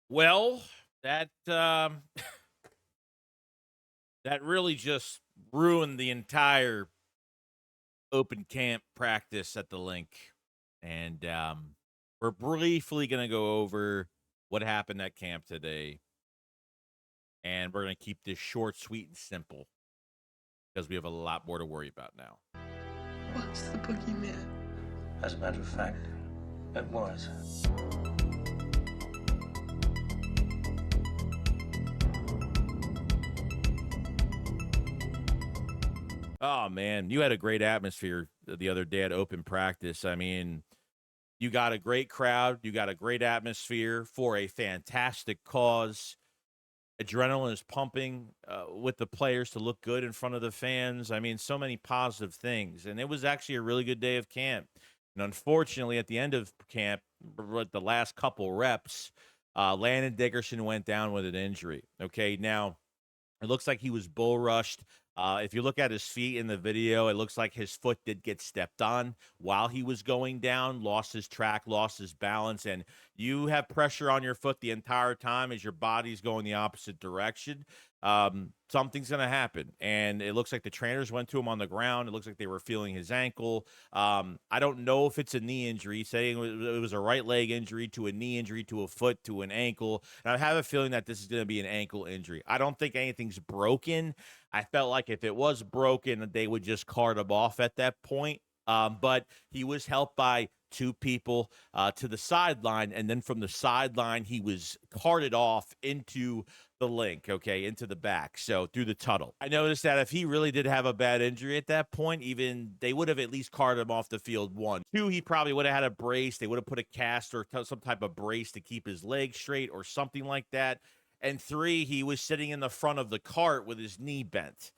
Well, that really just ruined the entire open camp practice at the link. And we're briefly going to go over what happened at camp today. And we're going to keep this short, sweet, and simple because we have a lot more to worry about now. What's the boogeyman? As a matter of fact, it was. Oh, man. You had a great atmosphere the other day at open practice. I mean, you got a great crowd, you got a great atmosphere for a fantastic cause. Adrenaline is pumping with the players to look good in front of the fans. I mean, so many positive things. And it was actually a really good day of camp. And unfortunately, at the end of camp, with the last couple reps, Landon Dickerson went down with an injury. Okay. Now, it looks like he was bull rushed. If you look at his feet in the video, it looks like his foot did get stepped on while he was going down, lost his track, lost his balance, and you have pressure on your foot the entire time as your body's going the opposite direction. Something's going to happen. And it looks like the trainers went to him on the ground. It looks like they were feeling his ankle. I don't know if it's a knee injury, saying it was a right leg injury to a knee injury to a foot to an ankle. And I have a feeling that this is going to be an ankle injury. I don't think anything's broken. I felt like if it was broken, they would just cart him off at that point. But he was helped by two people to the sideline, and then from the sideline, he was carted off into the link, okay, into the back, so through the tunnel. I noticed that if he really did have a bad injury at that point, even they would have at least carted him off the field. One. Two, he probably would have had a brace. They would have put a cast or some type of brace to keep his leg straight or something like that. And three, he was sitting in the front of the cart with his knee bent.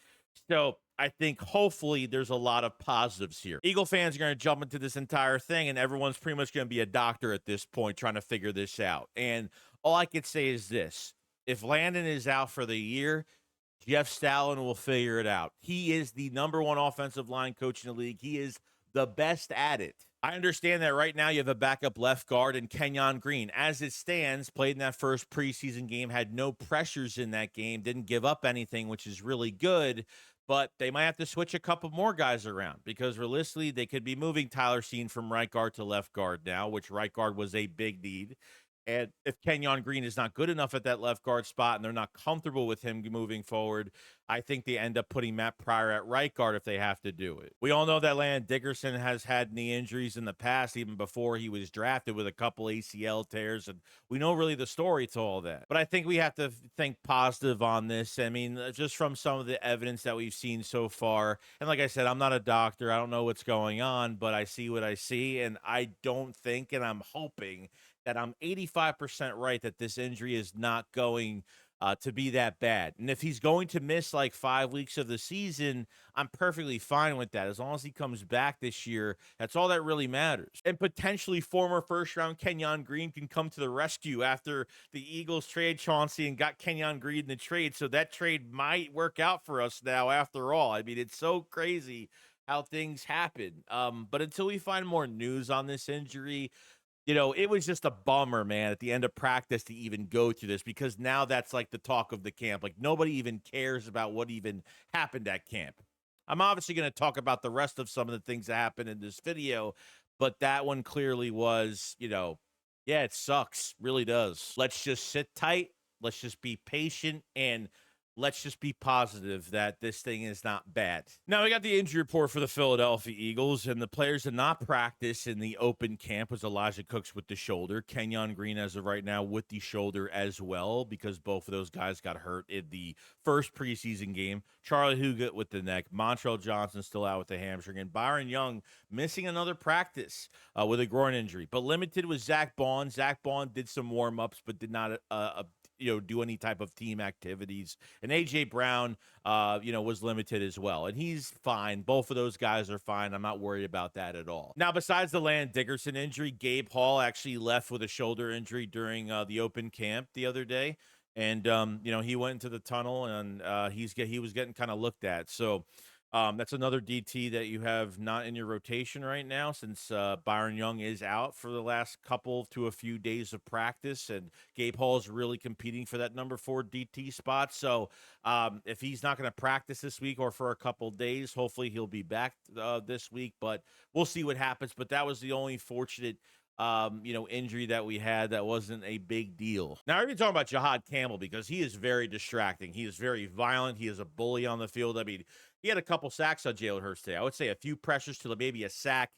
So I think hopefully there's a lot of positives here. Eagle fans are going to jump into this entire thing, and everyone's pretty much going to be a doctor at this point trying to figure this out. And all I could say is this: if Landon is out for the year, Jeff Stalin will figure it out. He is the number one offensive line coach in the league. He is the best at it. I understand that right now you have a backup left guard in Kenyon Green. As it stands, played in that first preseason game, had no pressures in that game, didn't give up anything, which is really good. But they might have to switch a couple more guys around because realistically, they could be moving Tyler Steen from right guard to left guard now, which right guard was a big need. And if Kenyon Green is not good enough at that left guard spot and they're not comfortable with him moving forward, I think they end up putting Matt Pryor at right guard if they have to do it. We all know that Landon Dickerson has had knee injuries in the past, even before he was drafted, with a couple ACL tears. And we know really the story to all that. But I think we have to think positive on this. I mean, just from some of the evidence that we've seen so far. And like I said, I'm not a doctor. I don't know what's going on, but I see what I see. And I don't think, and I'm hoping that I'm 85% right that this injury is not going to be that bad. And if he's going to miss like 5 weeks of the season, I'm perfectly fine with that. As long as he comes back this year, that's all that really matters. And potentially former first round Kenyon Green can come to the rescue after the Eagles trade Chauncey and got Kenyon Green in the trade. So that trade might work out for us now after all. I mean, it's so crazy how things happen. But until we find more news on this injury, it was just a bummer, man, at the end of practice to even go through this, because now that's like the talk of the camp. Like, nobody even cares about what even happened at camp. I'm obviously going to talk about the rest of some of the things that happened in this video, but that one clearly was, yeah, it sucks. Really does. Let's just sit tight. Let's just be patient, and let's just be positive that this thing is not bad. Now, we got the injury report for the Philadelphia Eagles, and the players did not practice in the open camp was Elijah Cooks with the shoulder, Kenyon Green as of right now with the shoulder as well, because both of those guys got hurt in the first preseason game. Charlie Hugot with the neck, Montrell Johnson still out with the hamstring, and Byron Young missing another practice with a groin injury, but limited with Zach Bond. Zach Bond did some warm-ups, but did not do any type of team activities. And AJ Brown, was limited as well. And he's fine. Both of those guys are fine. I'm not worried about that at all. Now, besides the Landon Dickerson injury, Gabe Hall actually left with a shoulder injury during the open camp the other day. And, he went into the tunnel, and he was getting kind of looked at. So That's another DT that you have not in your rotation right now, since Byron Young is out for the last couple to a few days of practice, and Gabe Hall is really competing for that number 4 DT spot. So if he's not going to practice this week or for a couple days, hopefully he'll be back this week. But we'll see what happens. But that was the only fortunate injury that we had that wasn't a big deal. Now, we're going to talk about Jahad Campbell because he is very distracting. He is very violent. He is a bully on the field. I mean, he had a couple sacks on Jalen Hurts today. I would say a few pressures to maybe a sack.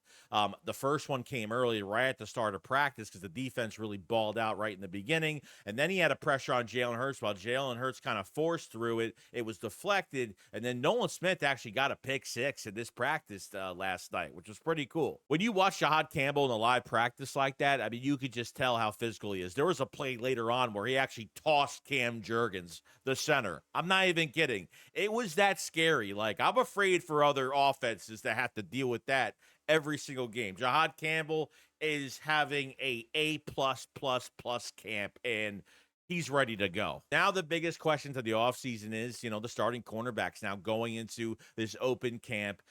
The first one came early, right at the start of practice, because the defense really balled out right in the beginning. And then he had a pressure on Jalen Hurts while Jalen Hurts kind of forced through it. It was deflected. And then Nolan Smith actually got a pick 6 in this practice last night, which was pretty cool. When you watch Jahad Campbell in a live practice like that, I mean, you could just tell how physical he is. There was a play later on where he actually tossed Cam Jurgens, the center. I'm not even kidding. It was that scary. Like, I'm afraid for other offenses to have to deal with that every single game. Jahad Campbell is having A+++ camp, and he's ready to go. Now, the biggest question to the offseason is, the starting cornerbacks now going into this open camp,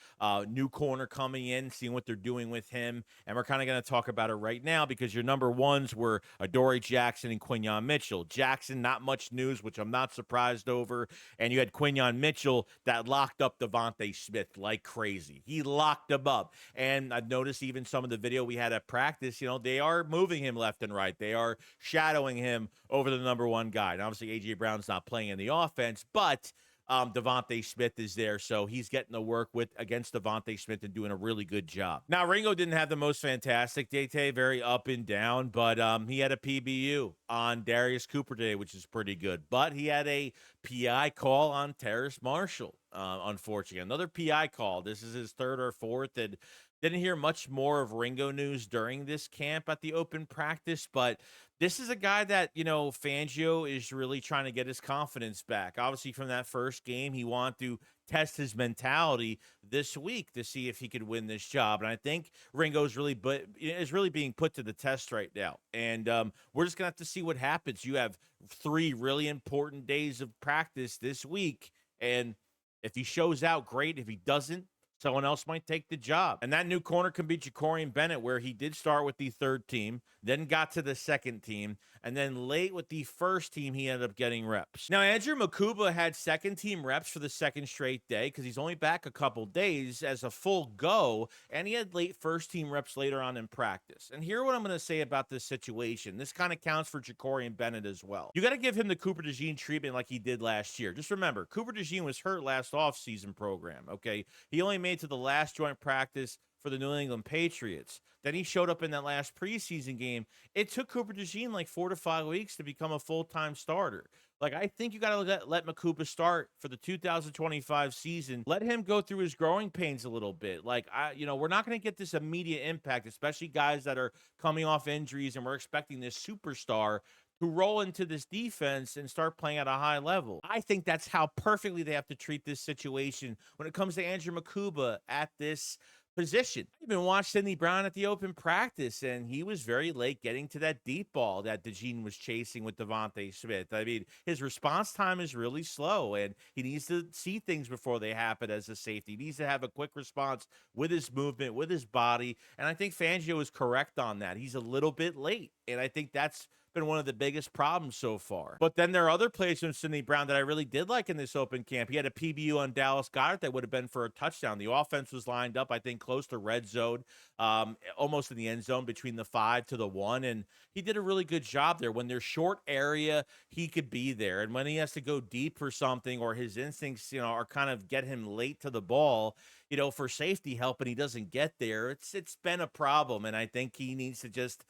new corner coming in, seeing what they're doing with him. And we're kind of going to talk about it right now because your number ones were Adoree Jackson and Quinyon Mitchell. Jackson, not much news, which I'm not surprised over. And you had Quinyon Mitchell that locked up Devontae Smith like crazy. He locked him up. And I've noticed even some of the video we had at practice, they are moving him left and right. They are shadowing him over the number 1 guy. And obviously, A.J. Brown's not playing in the offense, but Devontae Smith is there, so he's getting to work against Devontae Smith and doing a really good job. Now, Ringo didn't have the most fantastic day today, very up and down, but he had a PBU on Darius Cooper today, which is pretty good. But he had a PI call on Terrace Marshall, unfortunately. Another PI call. This is his 3rd or 4th, and didn't hear much more of Ringo news during this camp at the open practice, but this is a guy that, Fangio is really trying to get his confidence back. Obviously, from that first game, he wanted to test his mentality this week to see if he could win this job. And I think Ringo is really being put to the test right now. And we're just going to have to see what happens. You have 3 really important days of practice this week. And if he shows out, great. If he doesn't, someone else might take the job. And that new corner can be Jacorian Bennett, where he did start with the 3rd team, then got to the 2nd team, and then late with the 1st team, he ended up getting reps. Now, Andrew Makuba had 2nd team reps for the 2nd straight day because he's only back a couple days as a full go, and he had late 1st team reps later on in practice. And here's what I'm going to say about this situation. This kind of counts for Jacorian Bennett as well. You got to give him the Cooper DeJean treatment like he did last year. Just remember, Cooper DeJean was hurt last offseason program, okay? He only made to the last joint practice for the New England Patriots. Then he showed up in that last preseason game. It took Cooper DeJean like 4 to 5 weeks to become a full-time starter. Like, I think you got to let Makuba start for the 2025 season. Let him go through his growing pains a little bit. Like, we're not going to get this immediate impact, especially guys that are coming off injuries, and we're expecting this superstar to roll into this defense and start playing at a high level. I think that's how perfectly they have to treat this situation when it comes to Andrew Makuba at this position. I even watched Sidney Brown at the open practice, and he was very late getting to that deep ball that DeJean was chasing with Devontae Smith. I mean, his response time is really slow, and he needs to see things before they happen as a safety. He needs to have a quick response with his movement, with his body, and I think Fangio is correct on that. He's a little bit late, and I think that's been one of the biggest problems so far. But then there are other plays from Sidney Brown that I really did like in this open camp. He had a PBU on Dallas Goedert that would have been for a touchdown. The offense was lined up, I think, close to red zone, almost in the end zone between the 5 to the 1, and he did a really good job there. When there's short area, he could be there, and when he has to go deep for something, or his instincts, are kind of get him late to the ball, for safety help, and he doesn't get there, it's been a problem, and I think he needs to just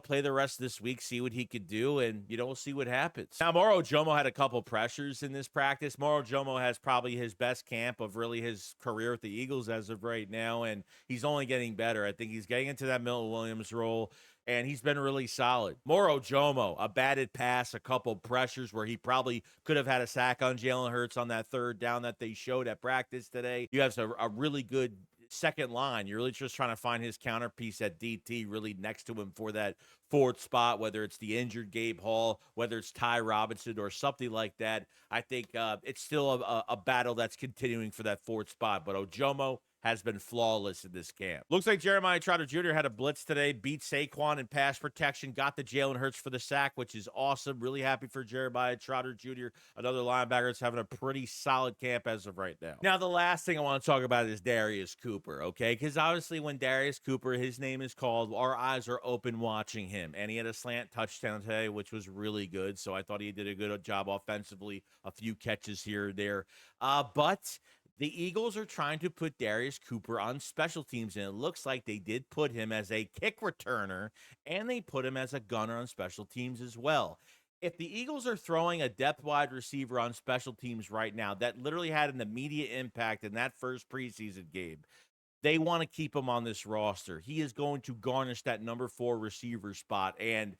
play the rest of this week, see what he could do, and, we'll see what happens. Now, Moro Jomo had a couple pressures in this practice. Moro Jomo has probably his best camp of really his career with the Eagles as of right now, and he's only getting better. I think he's getting into that Milton Williams role, and he's been really solid. Moro Jomo, a batted pass, a couple pressures where he probably could have had a sack on Jalen Hurts on that 3rd down that they showed at practice today. You have a really good second line. You're really just trying to find his counterpiece at DT, really next to him for that fourth spot, whether it's the injured Gabe Hall, whether it's Ty Robinson or something like that. I think it's still a battle that's continuing for that fourth spot. But Ojomo has been flawless in this camp. Looks like Jeremiah Trotter Jr. had a blitz today, beat Saquon in pass protection, got the Jalen Hurts for the sack, which is awesome. Really happy for Jeremiah Trotter Jr., another linebacker that's having a pretty solid camp as of right now. Now, the last thing I want to talk about is Darius Cooper, okay? Because obviously when Darius Cooper, his name is called, our eyes are open watching him. And he had a slant touchdown today, which was really good. So I thought he did a good job offensively, a few catches here or there. But the Eagles are trying to put Darius Cooper on special teams, and it looks like they did put him as a kick returner, and they put him as a gunner on special teams as well. If the Eagles are throwing a depth wide receiver on special teams right now that literally had an immediate impact in that first preseason game, they want to keep him on this roster. He is going to garnish that number 4 receiver spot, and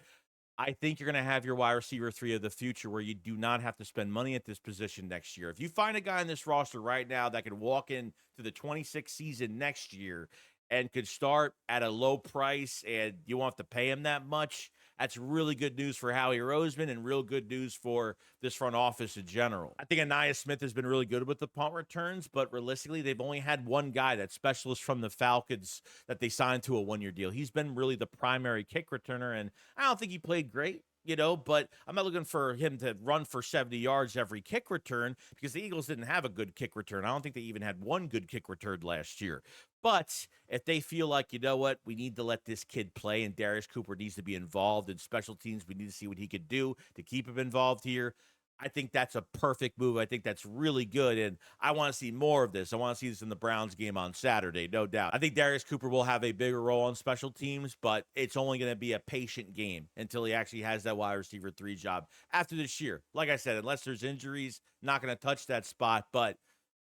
I think you're going to have your wide receiver 3 of the future where you do not have to spend money at this position next year. If you find a guy in this roster right now that could walk into the 26th season next year and could start at a low price and you won't have to pay him that much, that's really good news for Howie Roseman and real good news for this front office in general. I think Anaya Smith has been really good with the punt returns, but realistically, they've only had one guy, that specialist from the Falcons, that they signed to a 1-year deal. He's been really the primary kick returner, and I don't think he played great, but I'm not looking for him to run for 70 yards every kick return because the Eagles didn't have a good kick return. I don't think they even had one good kick return last year. But if they feel like, you know what, we need to let this kid play and Darius Cooper needs to be involved in special teams, we need to see what he could do to keep him involved here, I think that's a perfect move. I think that's really good, and I want to see more of this. I want to see this in the Browns game on Saturday, no doubt. I think Darius Cooper will have a bigger role on special teams, but it's only going to be a patient game until he actually has that wide receiver 3 job after this year. Like I said, unless there's injuries, not going to touch that spot, but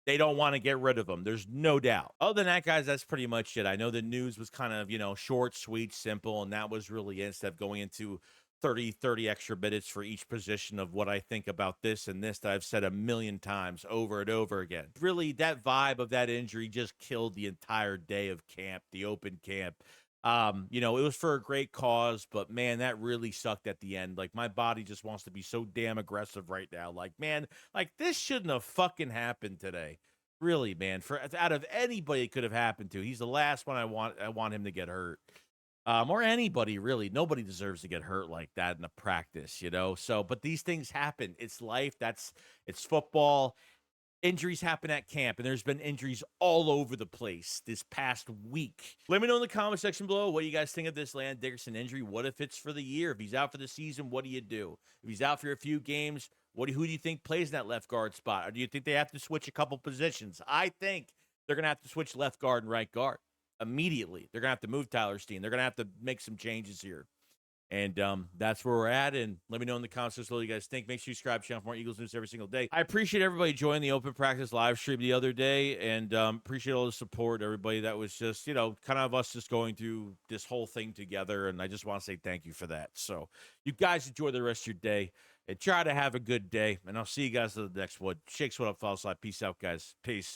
they don't want to get rid of him. There's no doubt. Other than that, guys, that's pretty much it. I know the news was kind of, short, sweet, simple, and that was really it, instead of going into 30 extra minutes for each position of what I think about this and this that I've said a million times over and over again. Really, that vibe of that injury just killed the entire day of camp, the open camp. It was for a great cause, but man, that really sucked at the end. Like, my body just wants to be so damn aggressive right now. Like, man, like, this shouldn't have fucking happened today. Really, man. For out of anybody it could have happened to, he's the last one I want him to get hurt. Or anybody, really. Nobody deserves to get hurt like that in a practice, So, but these things happen. It's life. It's football. Injuries happen at camp, and there's been injuries all over the place this past week. Let me know in the comment section below what you guys think of this Landon Dickerson injury. What if it's for the year? If he's out for the season, what do you do? If he's out for a few games, who do you think plays in that left guard spot? Or do you think they have to switch a couple positions? I think they're going to have to switch left guard and right guard immediately. They're going to have to move Tyler Steen. They're going to have to make some changes here. And that's where we're at. And let me know in the comments what you guys think. Make sure you subscribe to the channel for more Eagles news every single day. I appreciate everybody joining the open practice live stream the other day, and appreciate all the support, everybody. That was just, kind of us just going through this whole thing together. And I just want to say thank you for that. So you guys enjoy the rest of your day and try to have a good day. And I'll see you guys in the next one. Shakes what up, follow slide. Peace out, guys. Peace.